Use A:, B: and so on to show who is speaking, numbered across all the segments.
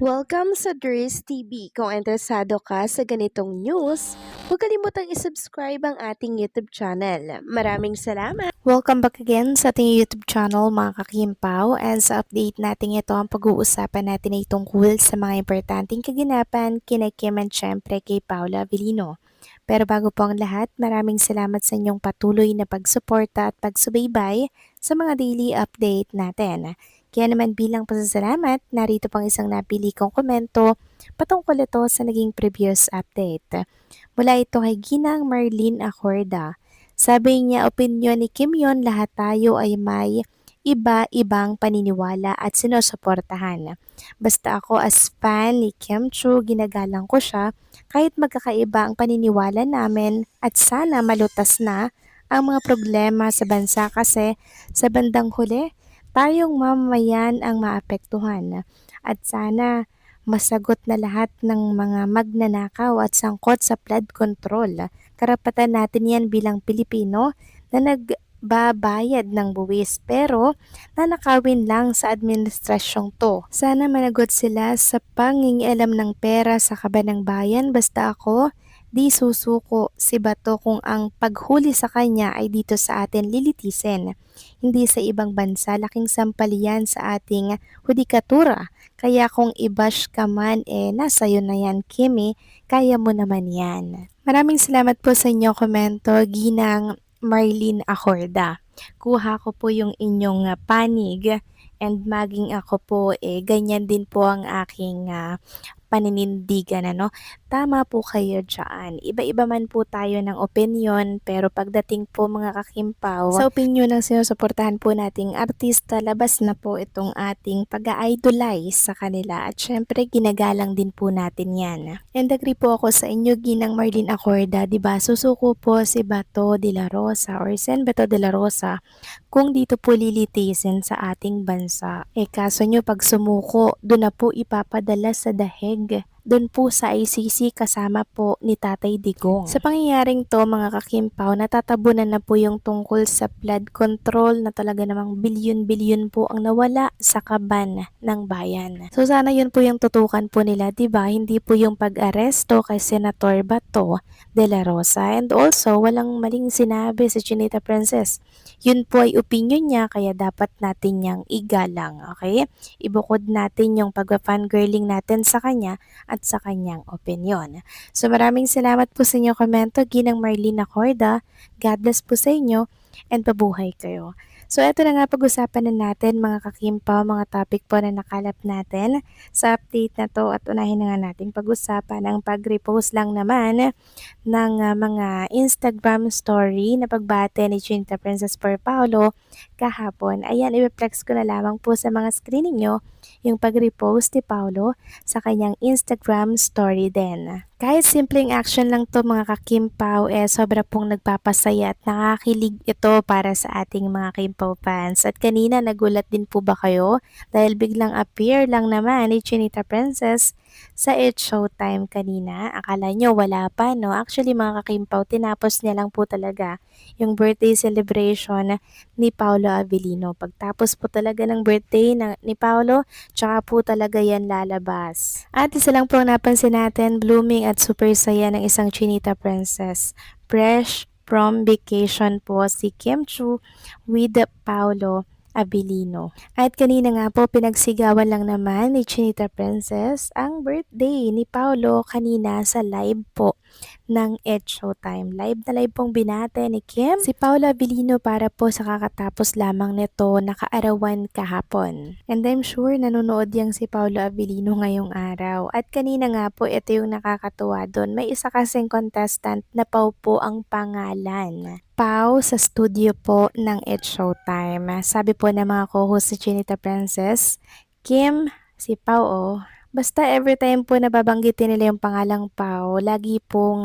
A: Welcome sa Dries TV. Kung interesado ka sa ganitong news, huwag kalimutang isubscribe ang ating YouTube channel. Maraming salamat! Welcome back again sa ating YouTube channel mga kakimpaw, and sa update natin ito ang pag-uusapan natin ay tungkol sa mga importanteng kaganapan kina Kim and syempre kay Paula Avellino. Pero bago po ang lahat, maraming salamat sa inyong patuloy na pagsuporta at pagsubaybay sa mga daily update natin. Kaya naman bilang pasasalamat, narito pang isang napili kong komento patungkol ito sa naging previous update. Mula ito kay Ginang Marlene Acorda. Sabi niya, opinyon ni Kim yon, lahat tayo ay may iba-ibang paniniwala at sinusuportahan. Basta ako as fan ni Kim Chu, ginagalang ko siya kahit magkakaiba ang paniniwala namin at sana malutas na ang mga problema sa bansa kasi sa bandang huli, tayong mamamayan ang maapektuhan at sana masagot na lahat ng mga magnanakaw at sangkot sa flood control. Karapatan natin yan bilang Pilipino na nagbabayad ng buwis pero nanakawin lang sa administrasyong to. Sana managot sila sa pangingialam ng pera sa kaban ng bayan, basta ako di susuko si Bato kung ang paghuli sa kanya ay dito sa atin lilitisin. Hindi sa ibang bansa, laking sampalian sa ating hudikatura. Kaya kung i-bash ka man, nasa yun na yan, Kimi, kaya mo naman yan. Maraming salamat po sa inyong komento, Ginang Marlene Acorda. Kuha ko po yung inyong panig and maging ako po, ganyan din po ang aking paninindigan, ano? Tama po kayo dyan. Iba-iba man po tayo ng opinion, pero pagdating po mga kakimpaw, sa opinion ng sinusuportahan po nating artista, labas na po itong ating pag-idolize sa kanila at syempre ginagalang din po natin yan. And agree po ako sa inyo, Ginang Marlene Acorda, diba? Susuko po si Bato de la Rosa or Sen Bato de la Rosa kung dito po lilitisin sa ating bansa. Kaso nyo pag sumuko, doon na po ipapadala sa dahig. Doon po sa ICC kasama po ni Tatay Digong. Sa pangyayaring to mga kakimpaw, natatabunan na po yung tungkol sa flood control na talaga namang bilyon-bilyon po ang nawala sa kaban ng bayan. So sana yun po yung tutukan po nila, diba? Hindi po yung pag-aresto kay Senator Bato de la Rosa. And also, walang maling sinabi si Chinita Princess. Yun po ay opinion niya kaya dapat natin niyang igalang, okay? Ibukod natin yung pag-fangirling natin sa kanya at sa kanyang opinion. So maraming salamat po sa inyong komento, Ginang Marlene Acorda. God bless po sa inyo and pabuhay kayo. So ito na nga pag-usapan na natin mga kakimpaw, mga topic po na nakalap natin sa update na to at unahin na nga natin pag-usapan ang pag-repost lang naman ng mga Instagram story na pagbate ni Chinita Princess Per Paolo kahapon. Ayan, i-flex ko na lamang po sa mga screening nyo yung pag-repost ni Paolo sa kanyang Instagram story din. Kahit simpleng action lang to mga kakimpaw, sobra pong nagpapasaya at nakakilig ito para sa ating mga Kimpaw fans. At kanina nagulat din po ba kayo dahil biglang appear lang naman ni Chinita Princess sa It's Showtime kanina. Akala nyo wala pa, no? Actually mga kakimpaw, tinapos niya lang po talaga yung birthday celebration ni Paolo Avellino. Pagtapos po talaga ng birthday ni Paolo, tsaka po talaga yan lalabas. At isa lang po ang napansin natin, blooming at super saya ng isang Chinita Princess. Fresh from vacation po si Kim Chu with Paolo Avellino. At kanina nga po pinagsigawan lang naman ni Chinita Princess ang birthday ni Paolo kanina sa live po ng It's Showtime. Live na live pong binate ni Kim si Paula Avellino para po sa kakatapos lamang nito nakaarawan kahapon. And I'm sure nanonood yang si Paula Avellino ngayong araw. At kanina nga po ito yung nakakatuwa doon. May isa kasing contestant na Pau po ang pangalan. Pau sa studio po ng It's Showtime. Sabi po ng mga co-host si Chinita Princess, Kim, si Pau basta every time po nababanggitin nila yung pangalang Pau, lagi pong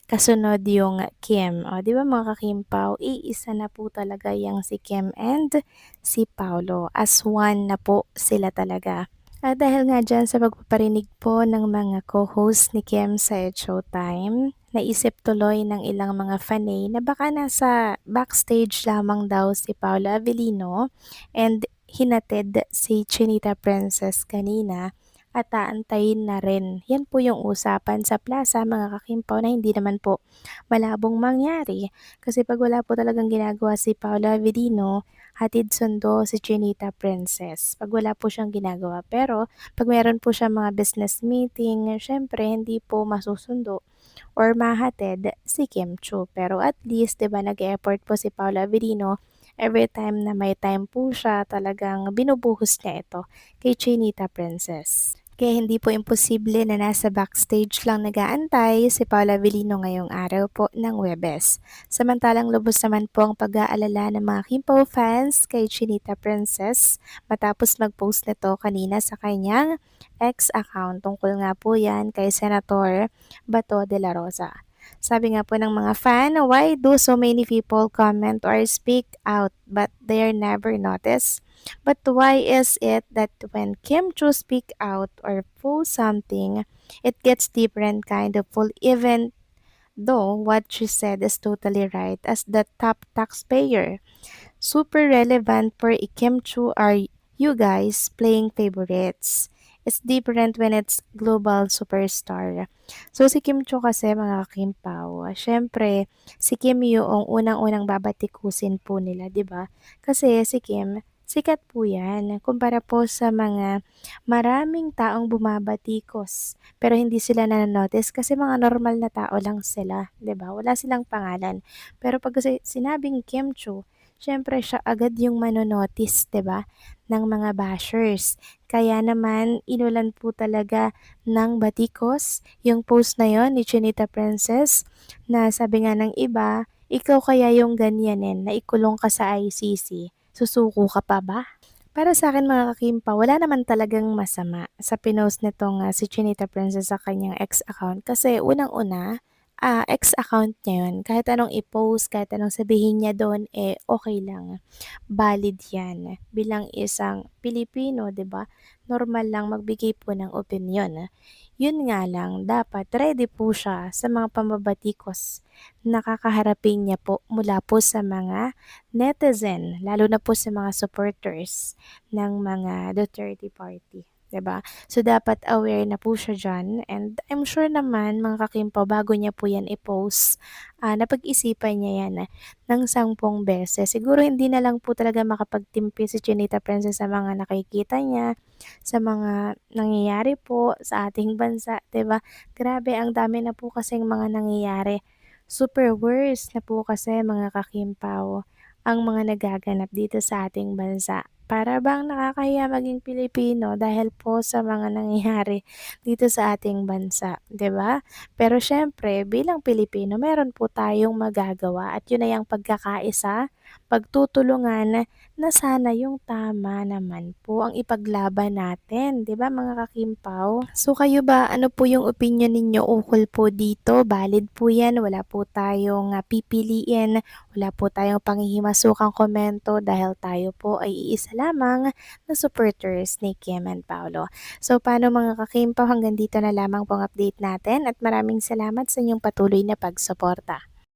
A: kasunod yung Kim. O, di ba mga kakimpaw, iisa na po talaga yung si Kim and si Paolo. As one na po sila talaga. At dahil nga dyan sa pagpaparinig po ng mga co-host ni Kim sa It's Showtime, naisip tuloy ng ilang mga fanay na baka nasa backstage lamang daw si Paula Avellino and hinatid si Chinita Princess kanina at aantayin na rin. Yan po yung usapan sa plaza mga kakimpaw na hindi naman po malabong mangyari. Kasi pag wala po talagang ginagawa si Paolo Avellino, hatid sundo si Chinita Princess. Pag wala po siyang ginagawa. Pero pag meron po siya mga business meeting, syempre hindi po masusundo or mahatid si Kim Chiu. Pero at least, 'di ba, nag-e-effort po si Paolo Avellino every time na may time po siya, talagang binubuhos niya ito kay Chinita Princess. Kaya hindi po imposible na nasa backstage lang nag-aantay si Paula Avellino ngayong araw po ng Webes. Samantalang lubos naman po ang pag-aalala ng mga Kimpo fans kay Chinita Princess matapos mag-post nito kanina sa kanyang ex account. Tungkol nga po yan kay Senator Bato de la Rosa. Sabi nga po ng mga fan, why do so many people comment or speak out but they're never noticed? But why is it that when Kim Chiu speak out or post something, it gets different kind of full even though what she said is totally right as the top taxpayer? Super relevant for Kim Chiu are you guys playing favorites. It's different when it's global superstar. So si Kim Chiu kasi mga Kimpaw, syempre si Kim yung unang-unang babatikusin po nila, 'di ba? Kasi si Kim sikat po yan, kumpara po sa mga maraming taong bumabatikos. Pero hindi sila nanonotice kasi mga normal na tao lang sila, 'di ba? Wala silang pangalan. Pero pag kasi sinabing Kim Chiu, siyempre siya agad yung manonotice, 'di ba, ng mga bashers. Kaya naman inulan po talaga ng batikos yung post na yon ni Chinita Princess na sabi nga ng iba, ikaw kaya yung ganyanin na ikulong ka sa ICC, susuko ka pa ba? Para sa akin mga kakimpa, wala naman talagang masama sa pinost nitong si Chinita Princess sa kanyang ex account kasi unang-una, ex account niya yun. Kahit anong i-post, kahit anong sabihin niya doon, okay lang. Valid yan. Bilang isang Pilipino, 'di ba? Normal lang magbigay po ng opinyon. Yun nga lang, dapat ready po siya sa mga pambabatikos na kakaharapin niya po mula po sa mga netizen, lalo na po sa mga supporters ng mga Duterte Party. 'Di ba? So, dapat aware na po siya dyan. And I'm sure naman, mga kakimpo, bago niya po yan i-post, napag-isipan niya yan ng 10 beses. Siguro hindi na lang po talaga makapagtimpi si Chinita Princess sa mga nakikita niya, sa mga nangyayari po sa ating bansa, 'di ba? Grabe, ang dami na po kasing mga nangyayari. Super worst na po kasi mga kakimpaw ang mga nagaganap dito sa ating bansa. Para bang nakakahiya maging Pilipino dahil po sa mga nangyayari dito sa ating bansa, 'di ba? Pero syempre, bilang Pilipino, meron po tayong magagawa at yun ay ang pagkakaisa, pagtutulungan na sana yung tama naman po ang ipaglaban natin, 'di ba mga kakimpaw? So kayo ba, ano po yung opinion ninyo ukol po dito? Valid po 'yan, wala po tayong pipiliin, wala po tayong panghihimasukang komento dahil tayo po ay iisa lamang na supporters ni Kim and Paolo. So paano mga kakimpaw, hanggang dito na lamang pong update natin at maraming salamat sa inyong patuloy na pagsuporta.